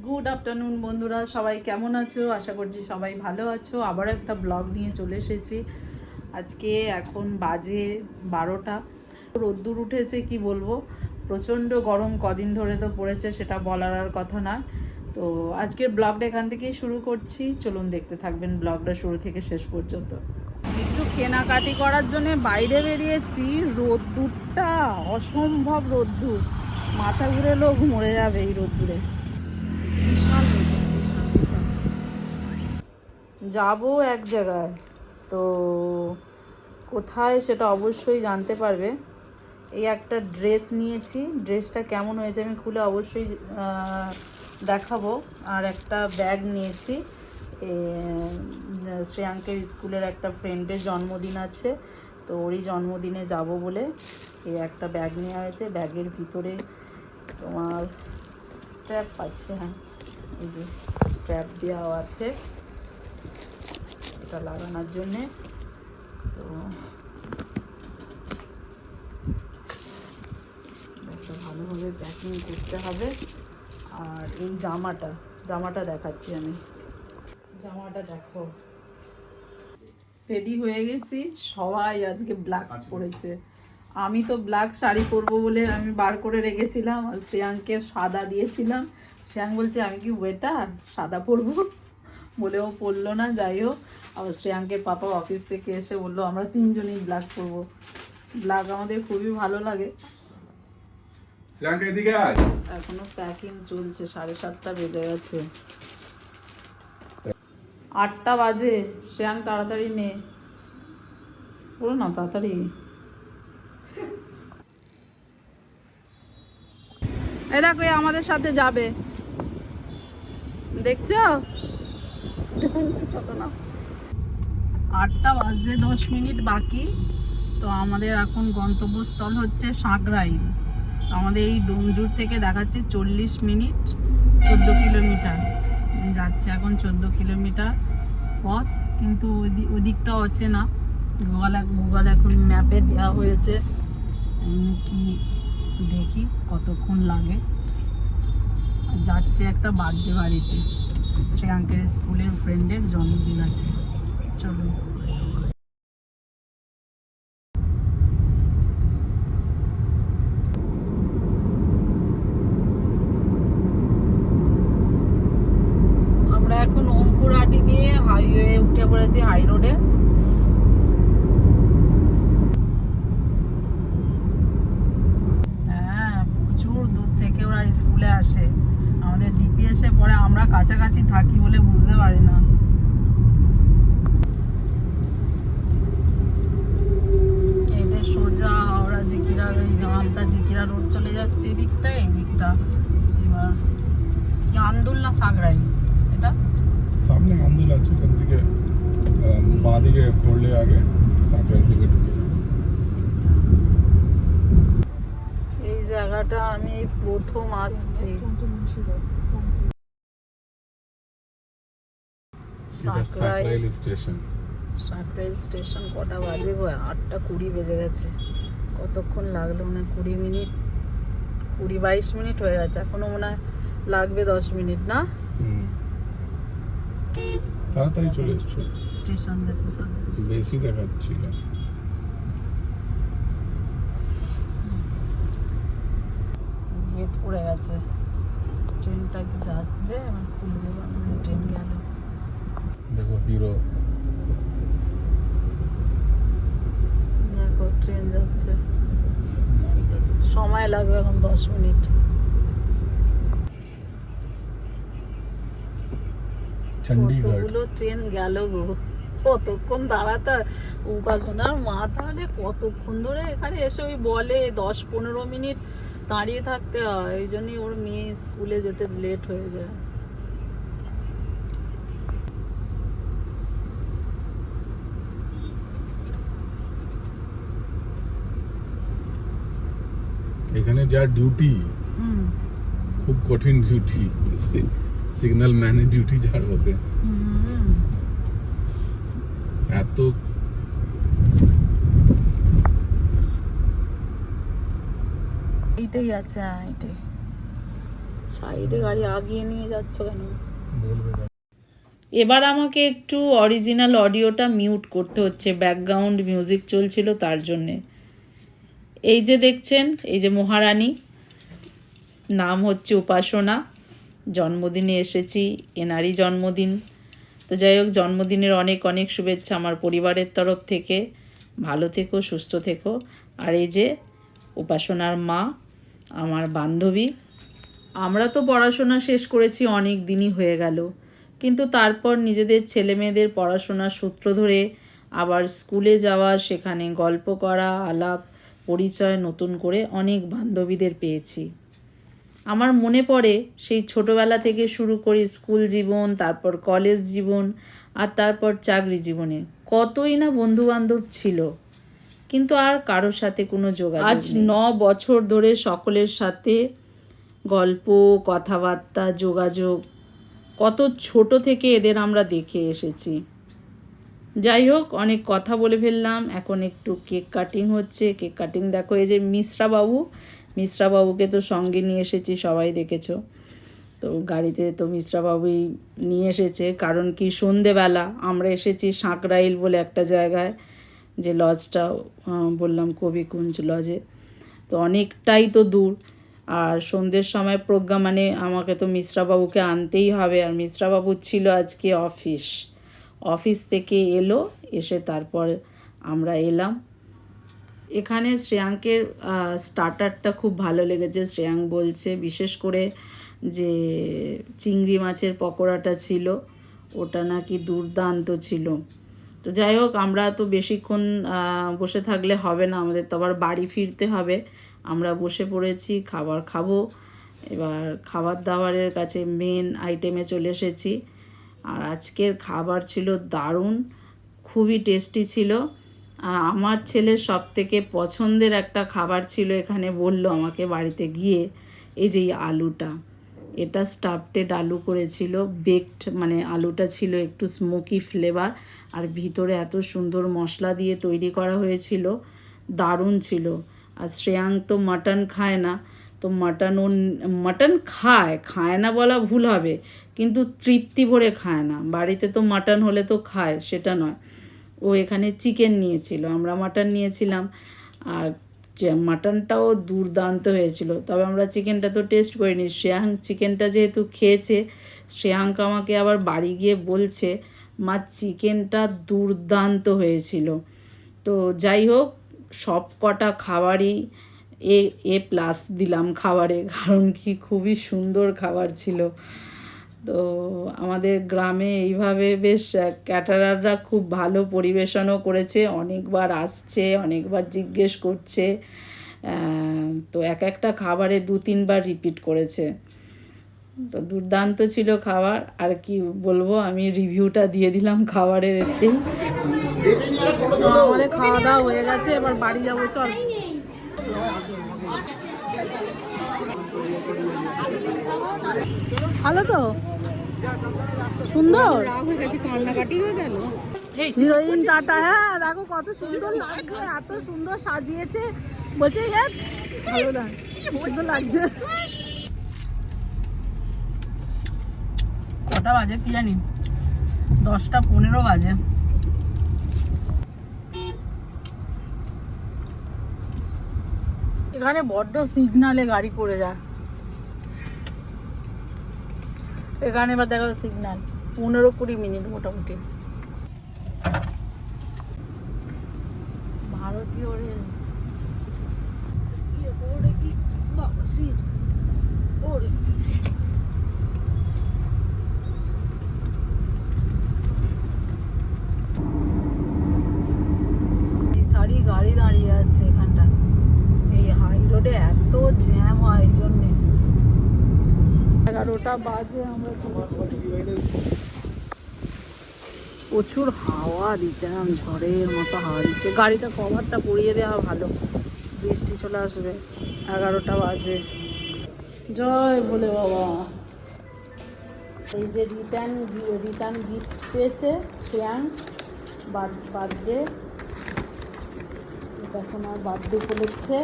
Good afternoon বন্ধুরা, সবাই কেমন আছো? আশা করছি সবাই ভালো আছো। আবার একটা ব্লগ নিয়ে চলে এসেছি। আজকে এখন বাজে 12টা। রোদ্দুর উঠেছে, কি বলবো, প্রচণ্ড গরম কদিন ধরে তো পড়েছে, সেটা বলার আর কথা না। তো আজকের ব্লগটা এখান থেকেই শুরু করছি, চলুন দেখতে থাকবেন ব্লগটা শুরু থেকে শেষ পর্যন্ত। একটু কেনাকাটি করার জন্য বাইরে বেরিয়েছি। রোদ্দুরটা অসম্ভব রোদ্দুর, মাথা ঘুরে লোক মরে যাবে এই রোদ্দুরে। বিশাল বিশাল যাবো এক জায়গায়, তো কোথায় সেটা অবশ্যই জানতে পারবে। এই একটা ড্রেস নিয়েছি, ড্রেসটা কেমন হয়েছে আমি খুলে অবশ্যই দেখাবো। আর একটা ব্যাগ নিয়েছি, শ্রেয়াঙ্কের স্কুলের একটা ফ্রেন্ডের জন্মদিন আছে, তো ওরই জন্মদিনে যাব বলে এই একটা ব্যাগ নেওয়া হয়েছে। ব্যাগের ভিতরে তোমার স্ট্র্যাপ আছে, হ্যাঁ এই যে স্ট্র্যাপ দেওয়া আছে এটা লাগানোর জন্যে। তো একটা ভালোভাবে প্যাকিং করতে হবে। আর এই জামাটা দেখাচ্ছি আমি। জামাটা দেখো, রেডি হয়ে গেছি। সবাই আজকে ব্ল্যাক পরেছে, আমি তো ব্ল্যাক শাড়ি পরবো বলে আমি বার করে রেখেছিলাম। আর শ্রেয়াঙ্ককে সাদা দিয়েছিলাম। শ্রেয়াঙ্ক বলছে আমি কি ওয়েটার সাদা পরবো, বলেও পরলো না। যাই হোক, আবার শ্রেয়াঙ্কের পাপা অফিস থেকে এসে বললো আমরা তিনজনেই ব্ল্যাক পরবো। ব্ল্যাক আমাদের খুবই ভালো লাগে। এখনো প্যাকিং চলছে, 7:30 বেজে গেছে, 8টা বাজে। শ্রেয়াঙ্ক তাড়াতাড়ি নে, বলো না তাড়াতাড়ি। এই দেখো আমাদের সাথে যাবে, দেখছো? 8টা বাজতে 10 মিনিট বাকি। তো আমাদের এখন গন্তব্যস্থল হচ্ছে সাঁকরাইল। আমাদের এই ডোমজুর থেকে দেখাচ্ছে 40 মিনিট, 14 কিলোমিটার যাচ্ছে এখন। 14 কিলোমিটার পথ, কিন্তু ওদিকটা অচেনা। গুগল এখন ম্যাপে দেওয়া হয়েছে, কি দেখি কতক্ষণ লাগে। যাচ্ছে একটা বার্থডে বাড়িতে, শ্রেয়াঙ্কের স্কুলের ফ্রেন্ডের জন্মদিন আছে। চলুন। আমরা এখন ওমপুরহাটি দিয়ে হাইওয়ে উঠে পড়েছি, হাই রোডে। হ্যাঁ, প্রচুর দূর থেকে ওরা স্কুলে আসে। আমাদের ডিপিএসে পরে, আমরা কাছাকাছি থাকি বলে বুঝতে পারি না। এটা সোজা হাওড়া জিকিরা, ওই মালদা জিকিরা রোড চলে যাচ্ছে এদিকটা। এবার কি আন্দুল না সাঁকরাইল? এটা সামনে আন্দুল আছে, ওখান থেকে বাঁ দিকে পড়লে আগে সাঁকরাইল দিকে ঢুকে যাবে। আচ্ছা, এই জায়গাটা আমি প্রথম আসছি। সাঁকরাইল স্টেশন। সাঁকরাইল স্টেশন কটা বাজে গো? 8:20 বেজে গেছে। কতক্ষণ লাগলো? মনে হয় 20 মিনিট, 22 মিনিট হয়ে গেছে। এখনো মনে হয় লাগবে 10 মিনিট না? তাড়াতাড়ি চলে এসছো। স্টেশন দেখো, বেশি দেখাচ্ছিল। গেট পড়ে গেছে, ট্রেনটা কি যাবে? আমার খুলে দেবো, ট্রেন গেল। দেখো হিরো, দেখো ট্রেন যাচ্ছে। সময় লাগবে এখন 10 মিনিট। কতগুলো ট্রেন গেল গো, কতক্ষণ দাঁড়াতে। উপাসনার মা তাহলে কতক্ষণ ধরে এখানে এসে ওই বলে 10-15 মিনিট দাঁড়িয়ে থাকতে হয়। এই জন্যই ওর মেয়ে স্কুলে যেতে লেট হয়ে যায়। এখানে যা ডিউটি, খুব কঠিন ডিউটি, সিগন্যাল ম্যানের ডিউটি যার হবে। এত এইটাই আছে, এটাই সাইডে গাড়ি আগিয়ে নিয়ে যাচ্ছ কেন? বলবে না। এবার আমাকে একটু অরিজিনাল অডিওটা মিউট করতে হচ্ছে, ব্যাকগ্রাউন্ড মিউজিক চলছিল তার জন্যে। এই যে দেখছেন, এই যে মহারানী, নাম হচ্ছে উপাসনা, জন্মদিনে এসেছি, এনারই জন্মদিন। তো যাই হোক, জন্মদিনের অনেক অনেক শুভেচ্ছা আমার পরিবারের তরফ থেকে। ভালো থেকো, সুস্থ থেকো। আর এই যে উপাসনার মা, আমার বান্ধবী। আমরা তো পড়াশোনা শেষ করেছি অনেক দিনই হয়ে গেল, কিন্তু তারপর নিজেদের ছেলে মেয়েদের পড়াশোনার সূত্র ধরে আবার স্কুলে যাওয়া, সেখানে গল্প করা, আলাপ পরিচয়, নতুন করে অনেক বান্ধবীদের পেয়েছি। আমার মনে পড়ে সেই ছোটোবেলা থেকে শুরু করে স্কুল জীবন, তারপর কলেজ জীবন, আর তারপর চাকরি জীবনে কতই না বন্ধুবান্ধব ছিল, কিন্তু আর কারোর সাথে কোনো যোগাযোগ নেই। আজ 9 বছর ধরে সকলের সাথে গল্প, কথাবার্তা, যোগাযোগ, কত ছোট থেকে এদের আমরা দেখে এসেছি। যাই হোক, অনেক কথা বলে ফেললাম, এখন একটু কেক কাটিং হচ্ছে। কেক কাটিং দেখো, এই যে মিশ্রাবাবুকে তো সঙ্গে নিয়ে এসেছি, সবাই দেখেছো। তো গাড়িতে তো মিশ্রাবাবুই নিয়ে এসেছে, কারণ কি সন্ধেবেলা আমরা এসেছি সাঁকরাইল বলে একটা জায়গায়, যে লজটা বললাম কবিকুঞ্জ লজে, তো অনেকটাই তো দূর। আর সন্ধ্যের সময় প্রোগ্রাম, মানে আমাকে তো মিশ্রাবাবুকে আনতেই হবে। আর মিশ্রাবাবুর ছিল আজকে অফিস থেকে এলো, এসে তারপর আমরা এলাম। এখানে শ্রেয়াঙ্কের স্টার্টারটা খুব ভালো লেগেছে। শ্রেয়াঙ্ক বলছে বিশেষ করে যে চিংড়ি মাছের পকোড়াটা ছিল, ওটা নাকি দুর্দান্ত ছিল। তো যাই হোক, আমরা তো বেশিক্ষণ বসে থাকলে হবে না, আমাদের তো আবার বাড়ি ফিরতে হবে। আমরা বসে পড়েছি, খাবার খাবো। এবার খাবার দাবারের কাছে মেন আইটেমে চলে এসেছি। আর আজকের খাবার ছিল দারুণ, খুবই টেস্টি ছিল। আর আমার ছেলের সবথেকে পছন্দের একটা খাবার ছিল এখানে, বললো আমাকে বাড়িতে গিয়ে, এই যে আলুটা, এটা স্টাফটেড আলু করেছিল, বেকড, মানে আলুটা ছিল একটু স্মোকি ফ্লেভার, আর ভিতরে এত সুন্দর মশলা দিয়ে তৈরি করা হয়েছিল, দারুণ ছিল। আর শ্রেয়াঙ্ক তো মাটন খায় না, তো মাটন খায় না বলা ভুল হবে, কিন্তু তৃপ্তি ভরে খায় না। বাড়িতে তো মাটন হলে তো খায়, সেটা নয়। ও এখানে চিকেন নিয়েছিল, আমরা মাটন নিয়েছিলাম, আর মাটনটাও দুর্দান্ত হয়েছিল। তবে আমরা চিকেনটা তো টেস্ট করিনি। শ্রেয়াঙ্ক চিকেনটা যেহেতু খেয়েছে, শ্রেয়াঙ্ক আমাকে আবার বাড়ি গিয়ে বলছে, মা চিকেনটা দুর্দান্ত হয়েছিল। তো যাই হোক, সব কটা খাবারই প্লাস দিলাম খাবারে, কারণ কি খুবই সুন্দর খাবার ছিল। তো আমাদের গ্রামে এইভাবে বেশ ক্যাটারাররা খুব ভালো পরিবেশনও করেছে, অনেকবার আসছে, অনেকবার জিজ্ঞেস করছে। তো একটা খাবারে 2-3 বার রিপিট করেছে। তো দুর্দান্ত ছিল খাবার, আর কি বলবো, আমি রিভিউটা দিয়ে দিলাম খাবারের এতেই। আমাদের খাওয়া দাওয়া হয়ে গেছে, এবার বাড়ি যাবো, চল। ভালো তো, সুন্দর, কান্নাকাটি হয়ে গেল। হিরোইন টাটা, হ্যাঁ দেখো কত সুন্দর লাগছে, এত সুন্দর সাজিয়েছে, বলছে ভালো না, সুন্দর লাগছে। কটা বাজে কি জানি, 10:15 বাজে। এখানে বড্ড সিগনালে গাড়ি করে যায়। এখানে এবার দেখা সিগনাল 15-20 মিনিট মোটামুটি। ভারতীয় রেল, সারি গাড়ি দাঁড়িয়ে আছে এখানটা। এই হাই রোডে এত জ্যাম হয়, এই জন্যে। 11টা বাজে, আমরা প্রচুর হাওয়া দিচ্ছে, ঝড়ের মতো হাওয়া দিচ্ছে। গাড়িটা কভারটা পরিয়ে দেওয়া ভালো, বৃষ্টি চলে আসবে। 11টা বাজে। জয় ভোলে বাবা। এই যে রিটার্ন গিফট পেয়েছে শ্রেয়াঙ্ক, বার্থডে, এটা সোনার বার্থডে উপলক্ষে।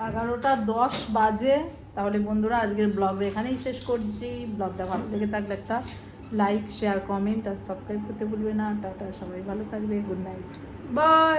আর 11:10 বাজে। তাহলে বন্ধুরা আজকের ব্লগটা এখানেই শেষ করছি। ব্লগটা ভালো লেগে থাকলে একটা লাইক, শেয়ার, কমেন্ট আর সাবস্ক্রাইব করতে ভুলবে না। টাটা, সবাই ভালো থাকবে। Good night, by.